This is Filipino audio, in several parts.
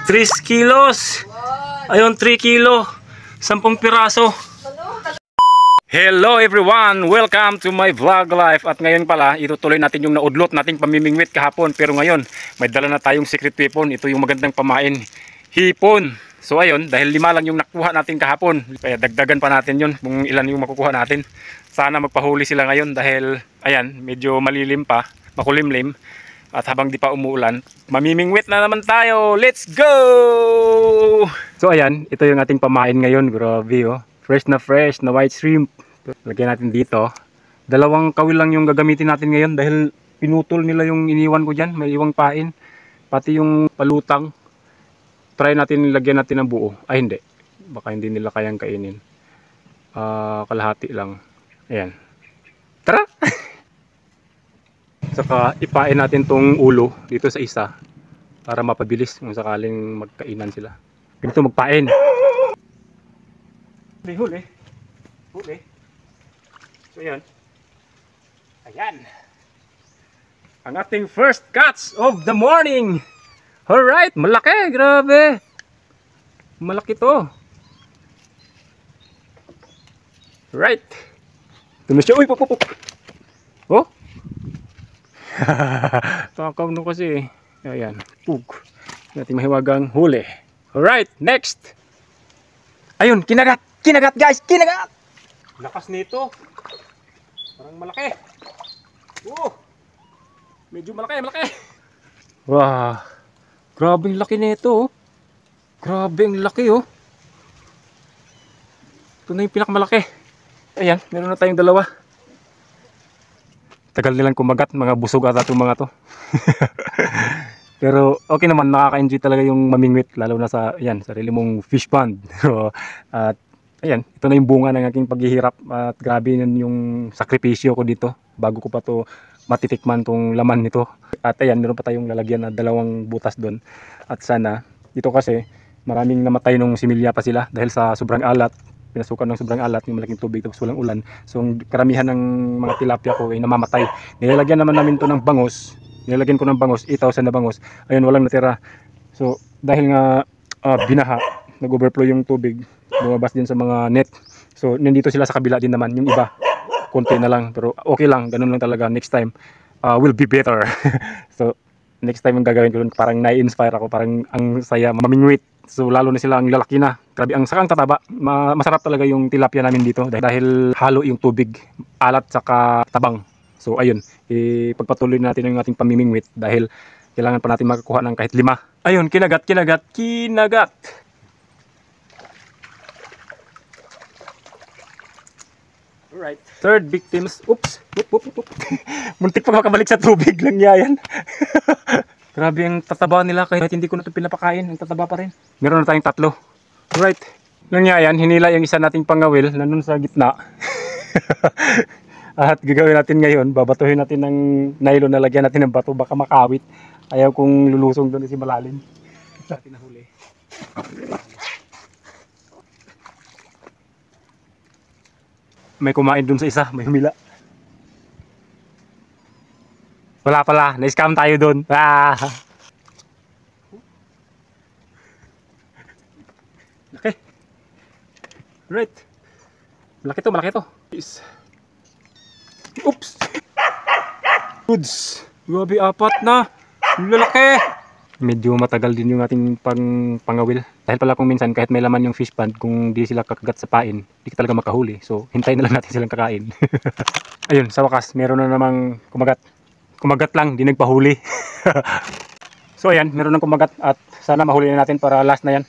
3 kilos. Ayun, 3 kilo. 10 piraso. Hello everyone! Welcome to my vlog life. At ngayon pala, itutuloy natin yung naudlot nating pamimingwit kahapon. Pero ngayon, may dala na tayong secret weapon. Ito yung magandang pamain. Hipon. So ayun, dahil 5 lang yung nakuha natin kahapon. Kaya dagdagan pa natin yun kung ilan yung makukuha natin. Sana magpahuli sila ngayon dahil, ayan, medyo malilim pa. Makulimlim. At habang di pa umuulan, mamimingwit na naman tayo. Let's go! So ayan, ito yung ating pamain ngayon. Grabe oh. Fresh na white shrimp. Lagyan natin dito. 2 kawil lang yung gagamitin natin ngayon dahil pinutol nila yung iniwan ko dyan. May iwang pain. Pati yung palutang. Try natin lagyan natin ng buo. Ay hindi. Baka hindi nila kayang kainin. Kalahati lang. Ayan. Tara! Saka ipain natin tong ulo dito sa isa para mapabilis kung sakaling magkainan sila. Ganito magpain. Huli. So yan. Ayan. Ang ating first catch of the morning. Alright, malaki, grabe. Malaki to. Right. Ito na siya. Uy, pupupuk. Oh. Takaw no kasi. Ayan. Pug. Nating mahiwagang huli. Alright, next. Ayun, kinagat. Kinagat guys, kinagat. Lakas nito. Parang malaki. Medyo malaki. Wah. Grabe ang laki nito. Grabe ang laki oh. Ito na yung pinakamalaki. Ayan, meron na tayong 2. Tagal nilang kumagat, mga busog ata itong mga to. Pero okay naman, nakaka-enjoy talaga yung mamingwit, lalo na sa yan, sarili mong fish pond. At ayan, ito na yung bunga ng aking paghihirap. At grabe yung sakripisyo ko dito bago ko pa to matitikman tong laman nito. At ayan, meron pa tayong lalagyan na 2 butas doon. At sana, dito kasi maraming namatay nung similya pa sila dahil sa sobrang alat. Pinasukan ng sobrang alat, yung malaking tubig tapos walang ulan. So karamihan ng mga tilapia ko ay namamatay. Nilalagyan naman namin to ng bangos. Nilalagyan ko ng bangos, 8,000 na bangos. Ayun, walang natira. So dahil nga binaha, nag-overflow yung tubig, lumabas din sa mga net. So nandito sila sa kabila din naman. Yung iba, konti na lang. Pero okay lang, ganun lang talaga. Next time, will be better. So next time ang gagawin ko dun, parang na-inspire ako. Parang ang saya mamingwit. So lalo na sila ang lalaki na. Grabe ang sakang tataba. Masarap talaga yung tilapia namin dito dahil halo yung tubig, alat saka tabang. So ayun, ipagpatuloy natin yung ating pamimingwit dahil kailangan pa natin makakuha ng kahit 5. Ayun, kinagat. Alright, third victims. Oops. Muntik pa makabalik sa tubig lang yan. Grabe ang tataba nila kahit hindi ko na ito pinapakain. Ang tataba pa rin. Meron na tayong 3. Right. Nung yan, hinila yung isa nating pangawil. Nandun sa gitna. At gagawin natin ngayon. Babatuhin natin ng nylon na lagyan natin ng bato. Baka makawit. Ayaw kong lulusong doon si malalim. Natin nahuli. May kumain doon sa isa. May humila. Wala pala, na-scam tayo doon. Laki. Right. Malaki to. Oops. Goods. Grabe, 4 na. Lalaki. Medyo matagal din yung ating pangawil. Dahil pala kung minsan kahit may laman yung fish pond, kung di sila kakagat sa pain, di ka talaga makahuli. So, hintayin na lang natin silang kakain. Ayun, sa wakas, meron na namang kumagat. Kumagat lang, di nagpahuli. So ayan, meron ng kumagat at sana mahuli na natin para last na yan.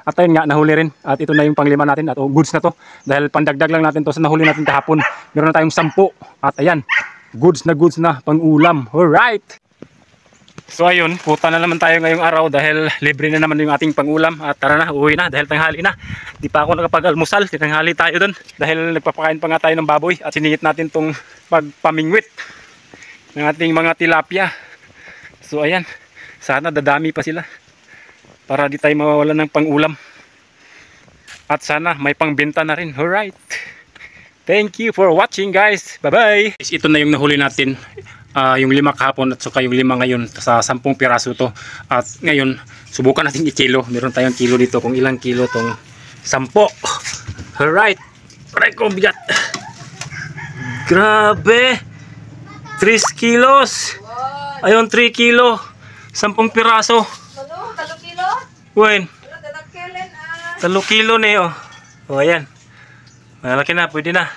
At ayun nga, nahuli rin. At ito na yung pang-5 natin at goods na to. Dahil pandagdag lang natin to sa nahuli natin kahapon. Meron na tayong 10. At ayan, goods na pang-ulam. Alright! So ayun, puta na naman tayo ngayong araw dahil libre na naman yung ating pangulam. At tara na, uwi na dahil tanghali na. Di pa ako nakapag-almusal, tinanghali tayo dun. Dahil nagpapakain pa nga tayo ng baboy. At siningit natin tong pagpamingwit ng ating mga tilapia. So ayan, sana dadami pa sila para di tayo mawawalan ng pangulam. At sana may pangbenta na rin. Alright, thank you for watching guys, bye bye. Ito na yung nahuli natin. yung 5 kahapon at saka yung 5 ngayon sa 10 piraso to. At ngayon, subukan natin i-kilo. Meron tayong kilo dito kung ilang kilo tong 10. Alright. Aray ko, bigat. Grabe. 3 kilos. Ayun, 3 kilo. 10 piraso. 3 kilo? Wen. 3 kilo 3 kilo na yun. O, ayan. Malaki na, pwede na.